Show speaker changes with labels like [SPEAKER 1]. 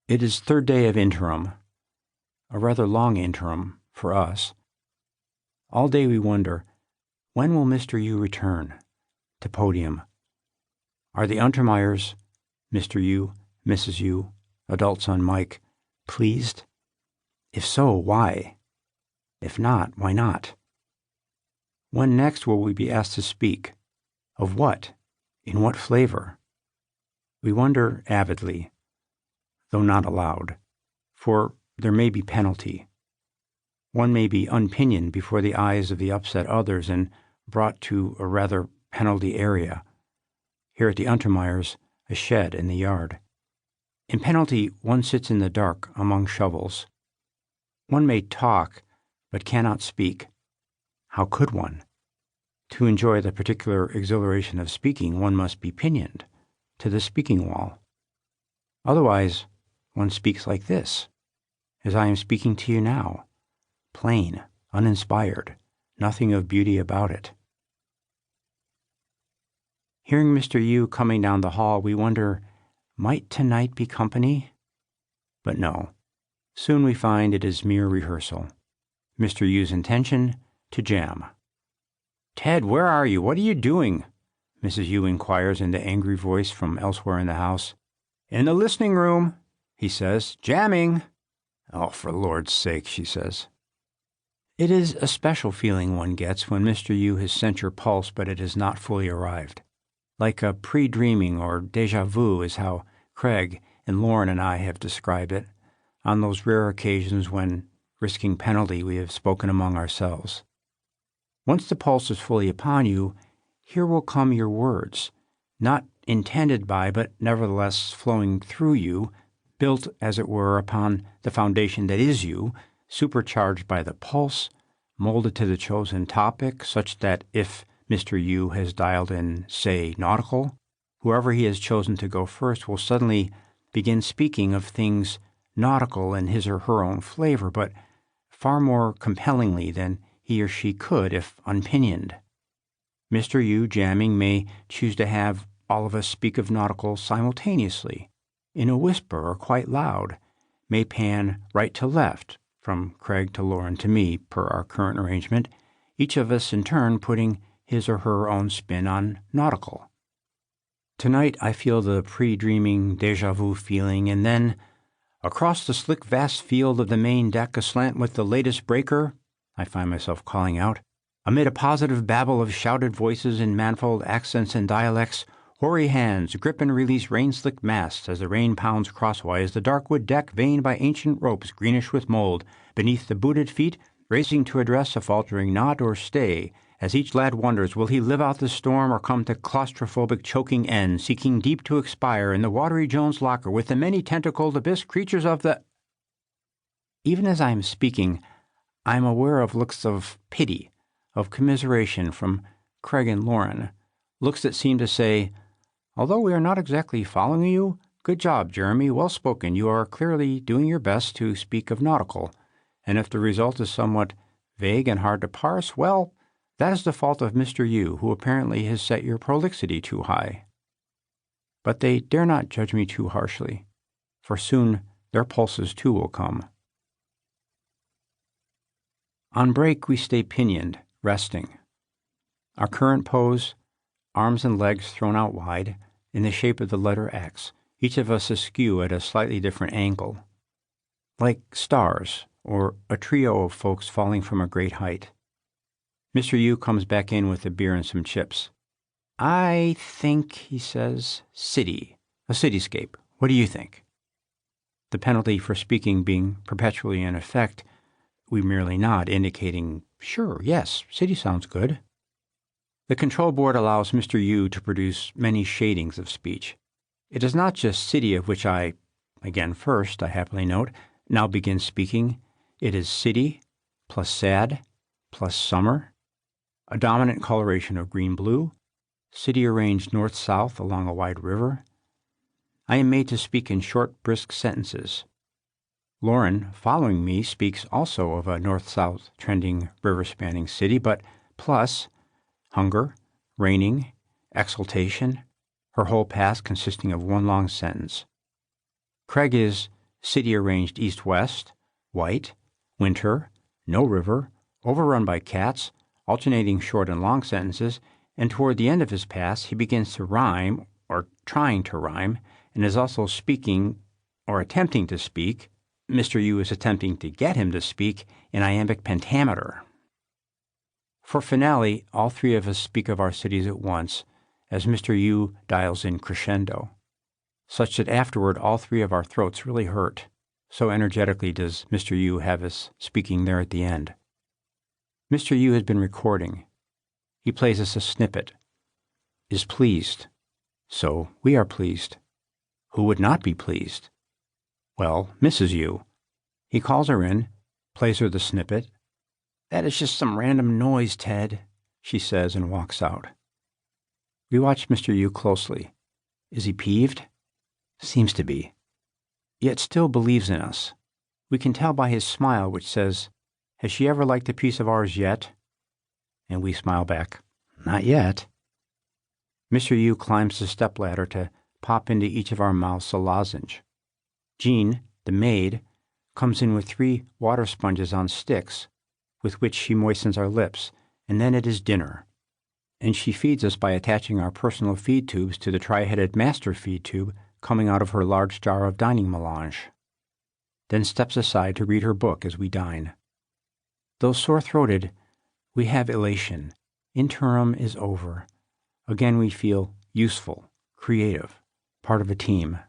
[SPEAKER 1] It is third day of interim, a rather long interim for us. All day we wonder, when will Mr. U return to podium? Are the Untermeyers, Mr. U, Mrs. U, adult son Mike, pleased? If so, why? If not, why not? When next will we be asked to speak? Of what? In what flavor? We wonder avidly, though not aloud, for there may be penalty. One may be unpinioned before the eyes of the upset others and brought to a rather penalty area. Here at the Untermeyers, a shed in the yard. In penalty, one sits in the dark among shovels. One may talk, but cannot speak. How could one? To enjoy the particular exhilaration of speaking, one must be pinioned to the speaking wall. Otherwise, one speaks like this, as I am speaking to you now, plain, uninspired, nothing of beauty about it. Hearing Mr. U coming down the hall, we wonder, might tonight be company? But no. Soon we find it is mere rehearsal. Mr. U's intention, to jam. "Ted, where are you? What are you doing?" Mrs. U inquires in the angry voice from elsewhere in the house. "In the listening room," he says, "jamming." "Oh, for Lord's sake," she says. It is a special feeling one gets when Mr. U has sent your pulse, but it has not fully arrived. Like a pre-dreaming or déjà vu is how Craig and Lauren and I have described it, on those rare occasions when, risking penalty, we have spoken among ourselves. Once the pulse is fully upon you, here will come your words, not intended by, but nevertheless flowing through you, built, as it were, upon the foundation that is you, supercharged by the pulse, molded to the chosen topic, such that if Mr. U has dialed in, say, nautical, whoever he has chosen to go first will suddenly begin speaking of things nautical in his or her own flavor, but far more compellingly than he or she could if unpinioned. Mr. U, jamming, may choose to have all of us speak of nautical simultaneously, in a whisper or quite loud, may pan right to left, from Craig to Lauren to me, per our current arrangement, each of us in turn putting his or her own spin on nautical. Tonight I feel the pre-dreaming déjà vu feeling, and then, across the slick vast field of the main deck aslant with the latest breaker, I find myself calling out, amid a positive babble of shouted voices in manifold accents and dialects, hoary hands grip and release rain-slicked masts as the rain pounds crosswise the dark wood deck veined by ancient ropes greenish with mold, beneath the booted feet, racing to address a faltering nod or stay, as each lad wonders, will he live out the storm or come to claustrophobic choking end, seeking deep to expire in the watery Jones locker with the many-tentacled abyss creatures of the... Even as I am speaking, I am aware of looks of pity, of commiseration from Craig and Lauren, looks that seem to say, although we are not exactly following you, good job, Jeremy, well spoken, you are clearly doing your best to speak of nautical, and if the result is somewhat vague and hard to parse, well, that is the fault of Mr. U, who apparently has set your prolixity too high. But they dare not judge me too harshly, for soon their pulses too will come. On break we stay pinioned, resting. Our current pose, arms and legs thrown out wide, in the shape of the letter X, each of us askew at a slightly different angle, like stars or a trio of folks falling from a great height. Mr. U comes back in with a beer and some chips. "I think," he says, a cityscape. What do you think?" The penalty for speaking being perpetually in effect, we merely nod, indicating, sure, yes, city sounds good. The control board allows Mr. U to produce many shadings of speech. It is not just city of which I, again first, I happily note, now begin speaking. It is city, plus sad, plus summer, a dominant coloration of green-blue, city arranged north-south along a wide river. I am made to speak in short, brisk sentences. Lauren, following me, speaks also of a north-south trending river-spanning city, but plus hunger, raining, exultation, her whole past consisting of one long sentence. Craig is city arranged east-west, white, winter, no river, overrun by cats, alternating short and long sentences, and toward the end of his pass he begins to rhyme, or trying to rhyme, and is also speaking, or attempting to speak. Mr. U is attempting to get him to speak in iambic pentameter. For finale, all three of us speak of our cities at once, as Mr. U dials in crescendo, such that afterward all three of our throats really hurt. So energetically does Mr. U have us speaking there at the end. Mr. U has been recording. He plays us a snippet. Is pleased. So we are pleased. Who would not be pleased? Well, Mrs. U. He calls her in, plays her the snippet. That is just some random noise, Ted, she says, and walks out. We watch Mr. U closely. Is he peeved? Seems to be. Yet still believes in us. We can tell by his smile, which says, has she ever liked a piece of ours yet? And we smile back, not yet. Mr. U climbs the stepladder to pop into each of our mouths a lozenge. Jean, the maid, comes in with 3 water sponges on sticks, with which she moistens our lips, and then it is dinner. And she feeds us by attaching our personal feed tubes to the tri-headed master feed tube coming out of her large jar of dining melange. Then steps aside to read her book as we dine. Though sore-throated, we have elation. Interim is over. Again we feel useful, creative, part of a team.